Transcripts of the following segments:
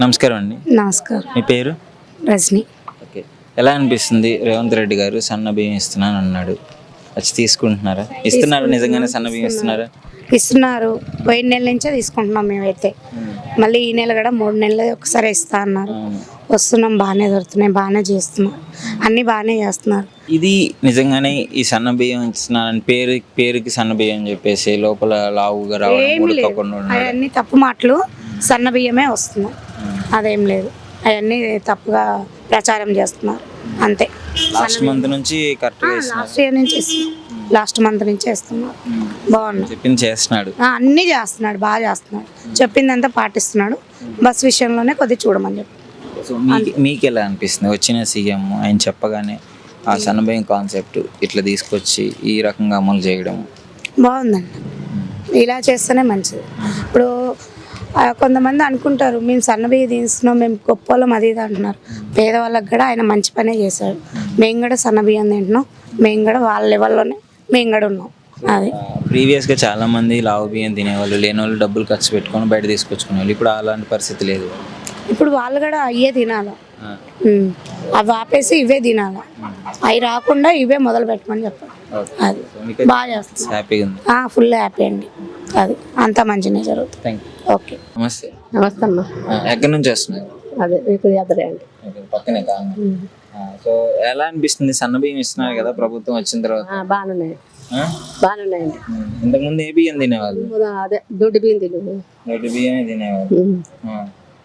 నమస్కారం అండి. నమస్కారం. మీ పేరు? రజని. ఓకే. ఎలా అనిపిస్తుంది రేవంత్ రెడ్డి గారు సన్న బియ్యం ఇస్తున్నాను అన్నాడు, వచ్చి తీసుకుంటున్నారా? ఇస్తున్నారు, నిజంగానే సన్న బియ్యం ఇస్తున్నారా? ఇస్తున్నారు. పోయిన నెల నుంచే తీసుకుంటున్నాం మేమైతే. మళ్ళీ ఈ నెల కూడా 3 నెలలు ఒకసారి ఇస్తా అన్నారు. వస్తున్నాం, బాగానే దొరుకుతున్నాయి, బాగానే చేస్తున్నాం, అన్నీ బాగానే చేస్తున్నారు. ఇది నిజంగానే ఈ సన్న బియ్యం ఇస్తున్నారని పేరుకి సన్న బియ్యం అని చెప్పేసి లోపల లావుగా రావడం, ఏమి లేదు, ఉడకకుండా ఉండడం. అవన్నీ తప్పు మాటలు. సన్న బియ్యమే వస్తున్నాయి, అదేం లేదు. అవన్నీ తప్పుగా ప్రచారం చేస్తున్నారు అంతే. లాస్ట్ మంత్ నుంచి కరెక్ట్గా లాస్ట్ ఇయర్ నుంచి ఇస్తున్నాం, లాస్ట్ మంత్ నుంచి ఇస్తున్నాం. బాగున్నాయి, చెప్పింది చేస్తున్నాడు. అన్నీ చేస్తున్నాడు, బాగా చేస్తున్నాడు, చెప్పిందంతా పాటిస్తున్నాడు. బస్ విషయంలోనే కొద్దిగా చూడమని చెప్పి. సో మీకు ఎలా అనిపిస్తుంది వచ్చిన సీఎం ఆయన చెప్పగానే ఆ సన్నబియ్యం కాన్సెప్ట్ ఇట్లా తీసుకొచ్చి ఈ రకంగా అమలు చేయడం? బాగుందండి, ఇలా చేస్తేనే మంచిది. ఇప్పుడు కొంతమంది అనుకుంటారు మేము సన్నబియ్యం తీస్తున్నాం, మేము గొప్పలం అది ఇది అంటున్నారు. పేదవాళ్ళకి కూడా ఆయన మంచి పనే చేశాడు. మేము కూడా సన్నబియ్యం తింటున్నాం, మేము కూడా వాళ్ళ లెవెల్లోనే మేము కూడా ఉన్నాం. అది ప్రీవియస్గా చాలా మంది లావు బియ్యం తినేవాళ్ళు, లేని వాళ్ళు డబ్బులు ఖర్చు పెట్టుకొని బయట తీసుకొచ్చుకునే వాళ్ళు. ఇప్పుడు అలాంటి పరిస్థితి లేదు. ఇప్పుడు వాళ్ళు కూడా అయ్యే తినాలి, అవి ఆపేసి ఇవే తినాలి. అవి రాకుండా ఇవే మొదలు పెట్టమని చెప్పాలి. అది బాగా చేస్తుంది, హ్యాపీగా ఉంది. ఫుల్ హ్యాపీ అండి. అది అంతా మంచిగా జరుగుతుంది. Thank you. ఓకే, నమస్తే. నమస్తే అమ్మా. ఎక్కడి నుంచి వస్తున్నారు? అదే మీకు యాత్రే అండి. పక్కనే కాదు. సో ఎలా అనిపిస్తుంది సన్న బియ్యం ఇస్తున్నారు కదా ప్రభుత్వం వచ్చిన తర్వాత? బాగున్నాయి, బాగున్నాయండి. ఇంతకుముందు ఏ బియ్యం తినేవాళ్ళు? అదే దొడ్డు బియ్యం తినేది, దొడ్డు బియ్యమే తినేవాళ్ళు.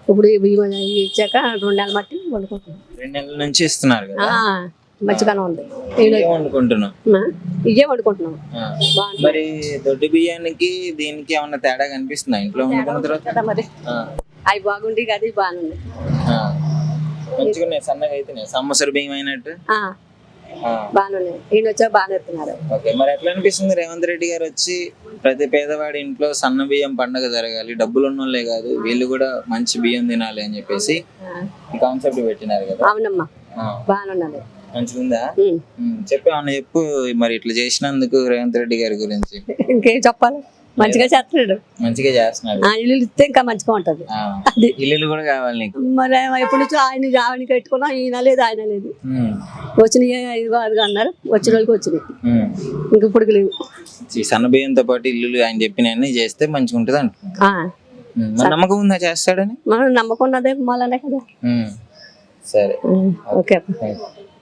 ఇప్పుడు ఈ బియ్యం ఇచ్చాక 2 నెలలు మట్టి వండుకుంటున్నాం. 2 నెలల నుంచి ఇస్తున్నారు కదా, మంచిగానే ఉంది. వండుకుంటున్నాం, ఇవే వండుకుంటున్నాం. మరి దొడ్డు బియ్యానికి దీనికి ఏమన్నా తేడా కనిపిస్తుందా ఇంట్లో వండుకున్న తర్వాత? మరి అవి బాగుండి అది బాగుంది, మంచిగా సన్నగా అయితే సంవత్సర బియ్యం అయినట్టు బాగున్నాయి. ఈయన వచ్చా బాగానే ఎత్తున్నారు. ఓకే, మరి ఎట్లా అనిపిస్తుంది రేవంత్ రెడ్డి గారు వచ్చి ప్రతి పేదవాడి ఇంట్లో సన్న బియ్యం పండుగ జరగాలి, డబ్బులు ఉన్న వాళ్ళే కాదు వీళ్ళు కూడా మంచి బియ్యం తినాలి అని చెప్పేసి ఈ కాన్సెప్ట్ పెట్టినారు కదా? అవునమ్మా, బాగున్నది. మంచిగుందా? చెప్పేమన్నా చెప్పు మరి ఇట్లా చేసినందుకు రేవంత్ రెడ్డి గారి గురించి. ఇంకేం చెప్పాలి, మంచిగా చేస్తున్నాడు, మంచిగా చేస్తున్నాడు. ఇల్లు ఇస్తే ఇంకా మంచిగా ఉంటది. అది ఇల్లు కూడా కావాలి నీకు. మరి ఎప్పటి నుంచో ఆయన కట్టుకున్నా, ఈయన లేదు ఆయన లేదు. వచ్చినాయి 5 అన్నారు, వచ్చిన వాళ్ళకి వచ్చినాయి, ఇంక ఇప్పుడు లేవు. ఈ సన్న బియ్యంతో పాటు ఇల్లు ఆయన చెప్పినవన్నీ చేస్తే మంచిగా ఉంటది అంటున్నా. నమ్మకం ఉందా చేస్తాడని? మనం నమ్మకం ఉన్నదే మళ్ళనే కదా. సరే, ఓకే.